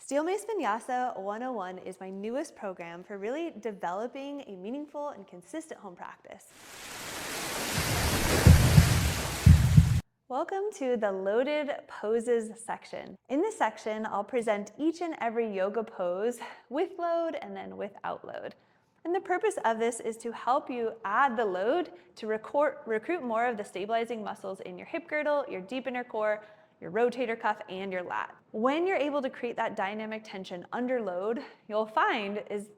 Steel Mace Vinyasa 101 is my newest program for really developing a meaningful and consistent home practice. Welcome to the loaded poses section. In this section, I'll present each and every yoga pose with load and then without load. And the purpose of this is to help you add the load to recruit more of the stabilizing muscles in your hip girdle, your deep inner core, your rotator cuff, and your lat. When you're able to create that dynamic tension under load, what you'll find is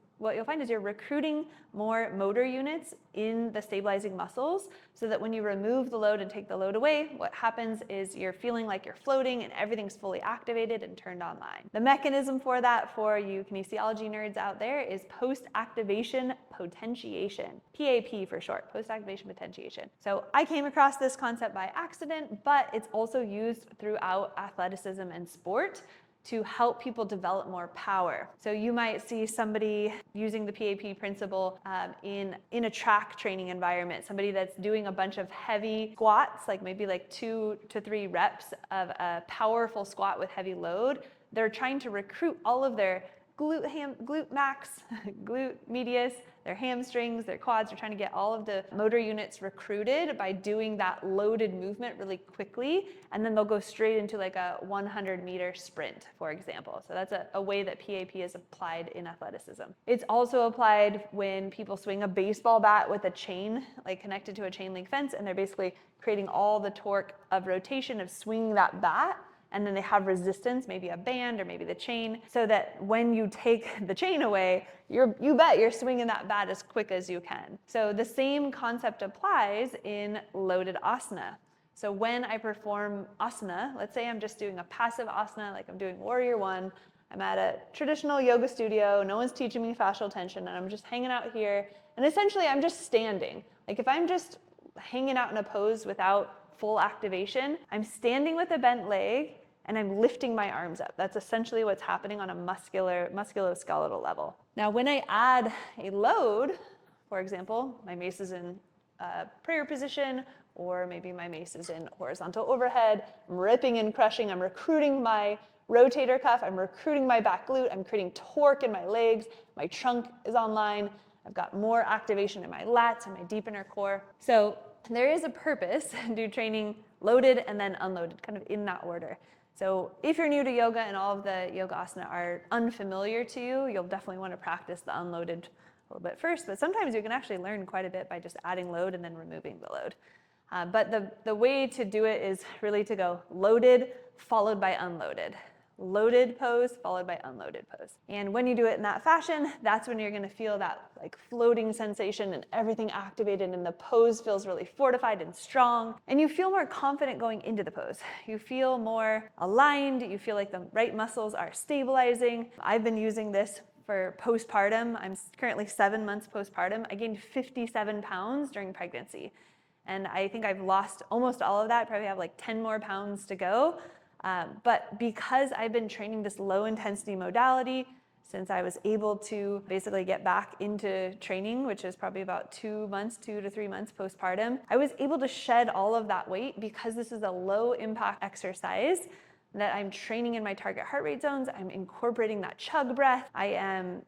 you're recruiting more motor units in the stabilizing muscles, so that when you remove the load and take the load away, what happens is you're feeling like you're floating and everything's fully activated and turned online. The mechanism for that, for you kinesiology nerds out there, is post-activation potentiation. PAP for short, post-activation potentiation. So I came across this concept by accident, but it's also used throughout athleticism and sport to help people develop more power. So you might see somebody using the PAP principle in a track training environment, somebody that's doing a bunch of heavy squats, like maybe like 2 to 3 reps of a powerful squat with heavy load. They're trying to recruit all of their glute max, glute medius, their hamstrings, their quads. They're trying to get all of the motor units recruited by doing that loaded movement really quickly, and then they'll go straight into like a 100-meter sprint, for example. So that's a way that PAP is applied in athleticism. It's also applied when people swing a baseball bat with a chain, like connected to a chain link fence, and they're basically creating all the torque of rotation of swinging that bat. And then they have resistance, maybe a band or maybe the chain, so that when you take the chain away, you bet you're swinging that bat as quick as you can. So the same concept applies in loaded asana. So when I perform asana, let's say I'm just doing a passive asana, like I'm doing Warrior One, I'm at a traditional yoga studio, no one's teaching me fascial tension, and I'm just hanging out here, and essentially I'm just standing. Like if I'm just hanging out in a pose without full activation, I'm standing with a bent leg and I'm lifting my arms up. That's essentially what's happening on a musculoskeletal level. Now, when I add a load, for example, my mace is in prayer position, or maybe my mace is in horizontal overhead, I'm ripping and crushing, I'm recruiting my rotator cuff, I'm recruiting my back glute, I'm creating torque in my legs, my trunk is online, I've got more activation in my lats and my deep inner core. So there is a purpose to training loaded and then unloaded, kind of in that order. So if you're new to yoga and all of the yoga asana are unfamiliar to you, you'll definitely want to practice the unloaded a little bit first, but sometimes you can actually learn quite a bit by just adding load and then removing the load. But the way to do it is really to go loaded followed by unloaded. Loaded pose followed by unloaded pose. And when you do it in that fashion, that's when you're going to feel that like floating sensation and everything activated, and the pose feels really fortified and strong, and you feel more confident going into the pose. You feel more aligned, you feel like the right muscles are stabilizing. I've been using this for postpartum. I'm currently 7 months postpartum. I gained 57 pounds during pregnancy, and I think I've lost almost all of that. Probably have like 10 more pounds to go. But because I've been training this low intensity modality since I was able to basically get back into training, which is probably about 2 to 3 months postpartum, I was able to shed all of that weight because this is a low impact exercise that I'm training in my target heart rate zones. I'm incorporating that chug breath. I am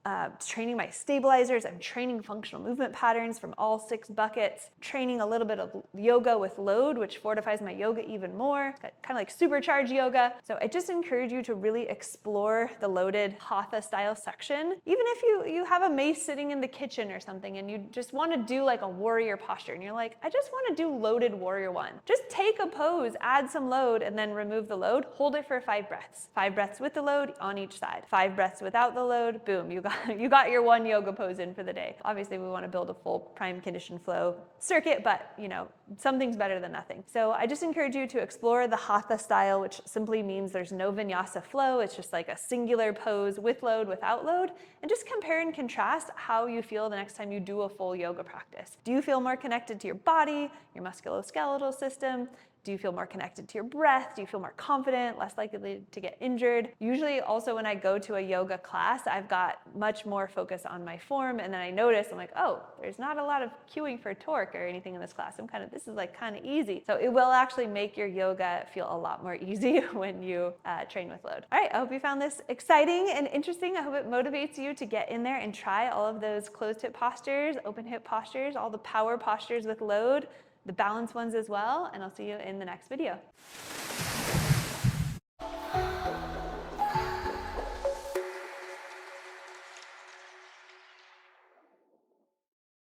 training my stabilizers. I'm training functional movement patterns from all 6 buckets, training a little bit of yoga with load, which fortifies my yoga even more, kind of like supercharged yoga. So I just encourage you to really explore the loaded hatha style section. Even if you have a mace sitting in the kitchen or something and you just want to do like a warrior posture and you're like, I just want to do loaded Warrior One. Just take a pose, add some load, and then remove the load. Hold it for 5 breaths. 5 breaths with the load on each side. 5 breaths without the load. Boom, you got your one yoga pose in for the day. Obviously, we want to build a full prime condition flow circuit, but something's better than nothing. So I just encourage you to explore the hatha style, which simply means there's no vinyasa flow. It's just like a singular pose with load, without load, and just compare and contrast how you feel the next time you do a full yoga practice. Do you feel more connected to your body, your musculoskeletal system? Do you feel more connected to your breath? Do you feel more confident, less likely to get injured? Usually also when I go to a yoga class, I've got much more focus on my form, and then I notice, I'm like, oh, there's not a lot of cueing for torque or anything in this class. This is like kind of easy. So it will actually make your yoga feel a lot more easy when you train with load. All right, I hope you found this exciting and interesting. I hope it motivates you to get in there and try all of those closed hip postures, open hip postures, all the power postures with load, the balance ones as well, and I'll see you in the next video.